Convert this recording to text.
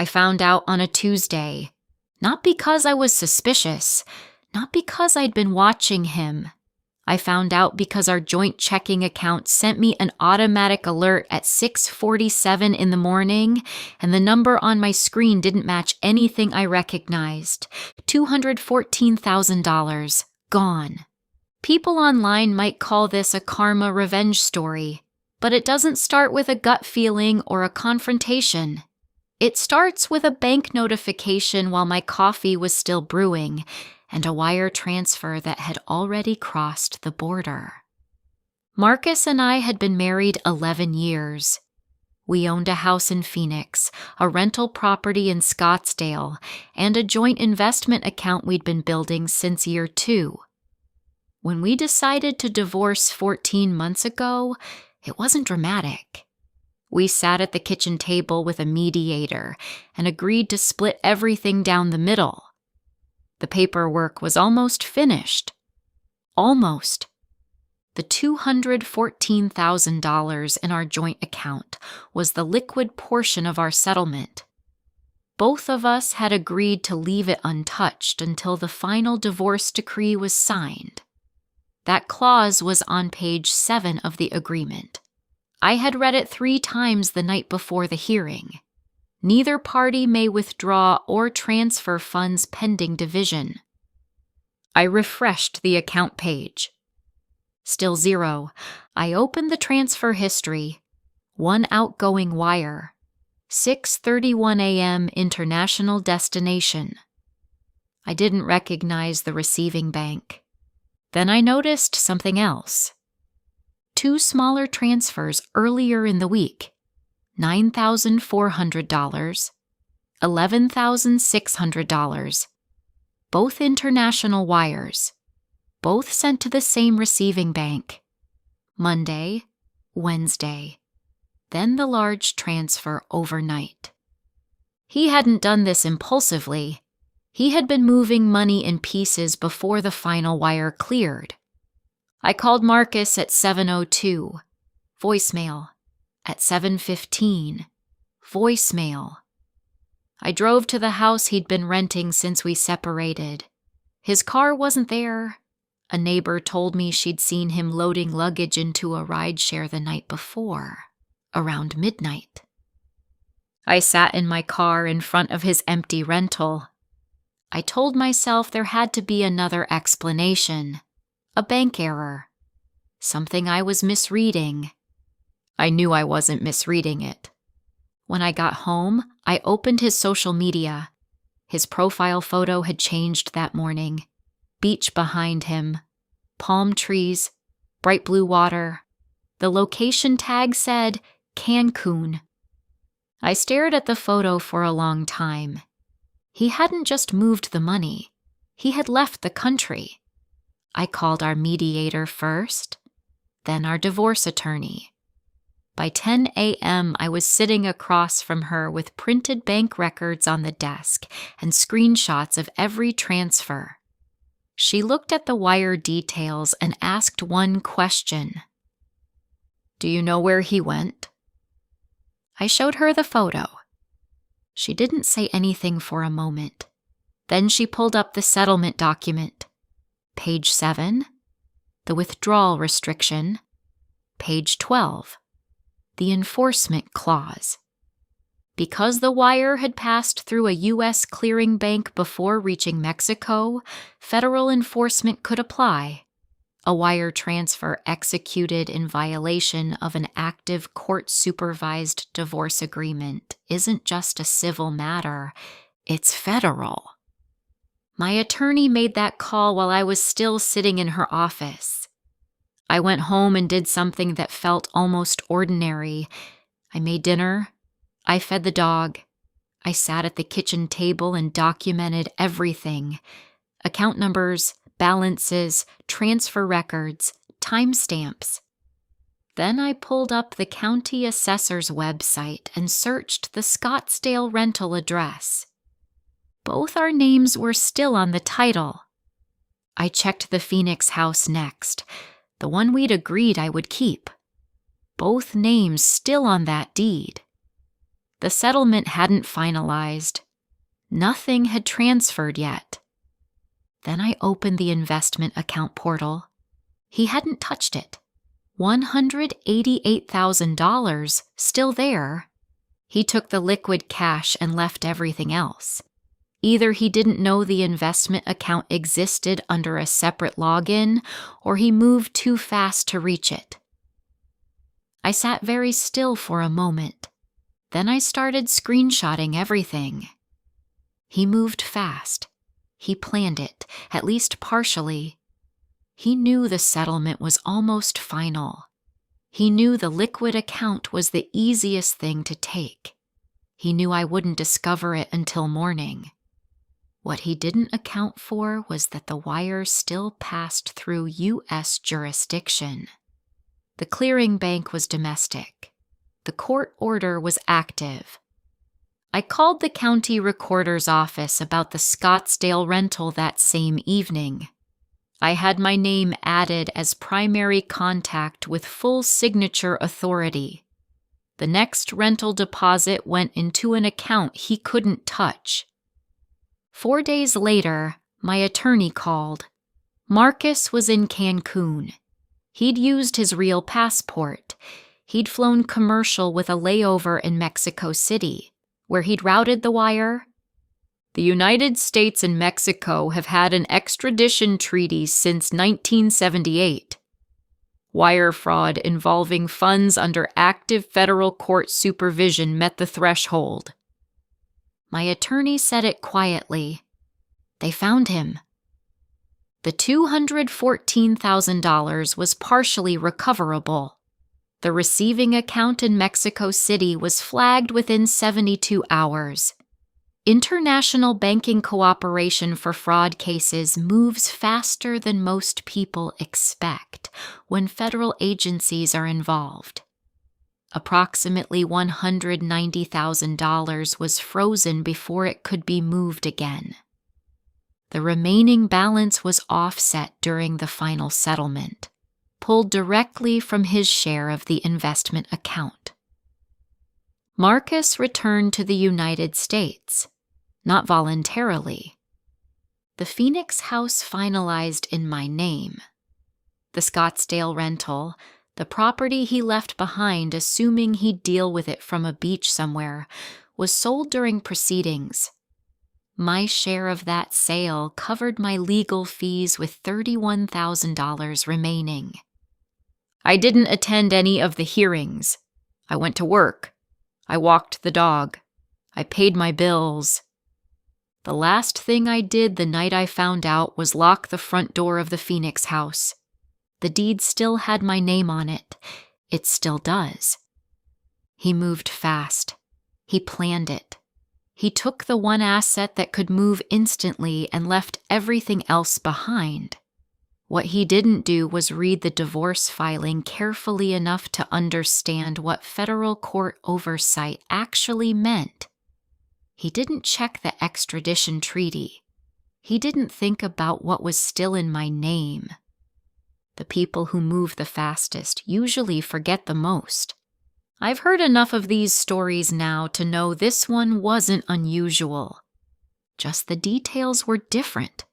I found out on a Tuesday, not because I was suspicious, not because I'd been watching him. I found out because our joint checking account sent me an automatic alert at 6:47 in the morning, and the number on my screen didn't match anything I recognized. $214,000 gone. People online might call this a karma revenge story, but it doesn't start with a gut feeling or a confrontation. It starts with a bank notification while my coffee was still brewing, and a wire transfer that had already crossed the border. Marcus and I had been married 11 years. We owned a house in Phoenix, a rental property in Scottsdale, and a joint investment account we'd been building since year 2. When we decided to divorce 14 months ago, it wasn't dramatic. We sat at the kitchen table with a mediator and agreed to split everything down the middle. The paperwork was almost finished. Almost. The $214,000 in our joint account was the liquid portion of our settlement. Both of us had agreed to leave it untouched until the final divorce decree was signed. That clause was on page 7 of the agreement. I had read it 3 times the night before the hearing. Neither party may withdraw or transfer funds pending division. I refreshed the account page. Still 0. I opened the transfer history. 1 outgoing wire. 6:31 a.m. international destination. I didn't recognize the receiving bank. Then I noticed something else. 2 smaller transfers earlier in the week. $9,400, $11,600, both international wires, both sent to the same receiving bank. Monday, Wednesday, then the large transfer overnight. He hadn't done this impulsively. He had been moving money in pieces before the final wire cleared. I called Marcus at 7:02, voicemail. At 7:15, voicemail. I drove to the house he'd been renting since we separated. His car wasn't there. A neighbor told me she'd seen him loading luggage into a rideshare the night before, around midnight. I sat in my car in front of his empty rental. I told myself there had to be another explanation, a bank error, something I was misreading. I knew I wasn't misreading it. When I got home, I opened his social media. His profile photo had changed that morning. Beach behind him, palm trees, bright blue water. The location tag said Cancun. I stared at the photo for a long time. He hadn't just moved the money. He had left the country. I called our mediator first, then our divorce attorney. By 10 a.m., I was sitting across from her with printed bank records on the desk and screenshots of every transfer. She looked at the wire details and asked one question. "Do you know where he went?" I showed her the photo. She didn't say anything for a moment. Then she pulled up the settlement document. Page 7, the withdrawal restriction. Page 12. The enforcement clause. Because the wire had passed through a U.S. clearing bank before reaching Mexico, federal enforcement could apply. A wire transfer executed in violation of an active court-supervised divorce agreement isn't just a civil matter, it's federal. My attorney made that call while I was still sitting in her office. I went home and did something that felt almost ordinary. I made dinner. I fed the dog. I sat at the kitchen table and documented everything. Account numbers, balances, transfer records, timestamps. Then I pulled up the county assessor's website and searched the Scottsdale rental address. Both our names were still on the title. I checked the Phoenix house next, the one we'd agreed I would keep. Both names still on that deed. The settlement hadn't finalized. Nothing had transferred yet. Then I opened the investment account portal. He hadn't touched it. $188,000 still there. He took the liquid cash and left everything else. Either he didn't know the investment account existed under a separate login, or he moved too fast to reach it. I sat very still for a moment. Then I started screenshotting everything. He moved fast. He planned it, at least partially. He knew the settlement was almost final. He knew the liquid account was the easiest thing to take. He knew I wouldn't discover it until morning. What he didn't account for was that the wire still passed through U.S. jurisdiction. The clearing bank was domestic. The court order was active. I called the county recorder's office about the Scottsdale rental that same evening. I had my name added as primary contact with full signature authority. The next rental deposit went into an account he couldn't touch. 4 days later, my attorney called. Marcus was in Cancun. He'd used his real passport. He'd flown commercial with a layover in Mexico City, where he'd routed the wire. The United States and Mexico have had an extradition treaty since 1978. Wire fraud involving funds under active federal court supervision met the threshold. My attorney said it quietly. They found him. The $214,000 was partially recoverable. The receiving account in Mexico City was flagged within 72 hours. International banking cooperation for fraud cases moves faster than most people expect when federal agencies are involved. Approximately $190,000 was frozen before it could be moved again. The remaining balance was offset during the final settlement, pulled directly from his share of the investment account. Marcus returned to the United States, not voluntarily. The Phoenix house finalized in my name. The Scottsdale rental, the property he left behind assuming he'd deal with it from a beach somewhere, was sold during proceedings. My share of that sale covered my legal fees with $31,000 remaining. I didn't attend any of the hearings. I went to work. I walked the dog. I paid my bills. The last thing I did the night I found out was lock the front door of the Phoenix house. The deed still had my name on it. It still does. He moved fast. He planned it. He took the one asset that could move instantly and left everything else behind. What he didn't do was read the divorce filing carefully enough to understand what federal court oversight actually meant. He didn't check the extradition treaty. He didn't think about what was still in my name. The people who move the fastest usually forget the most. I've heard enough of these stories now to know this one wasn't unusual. Just the details were different.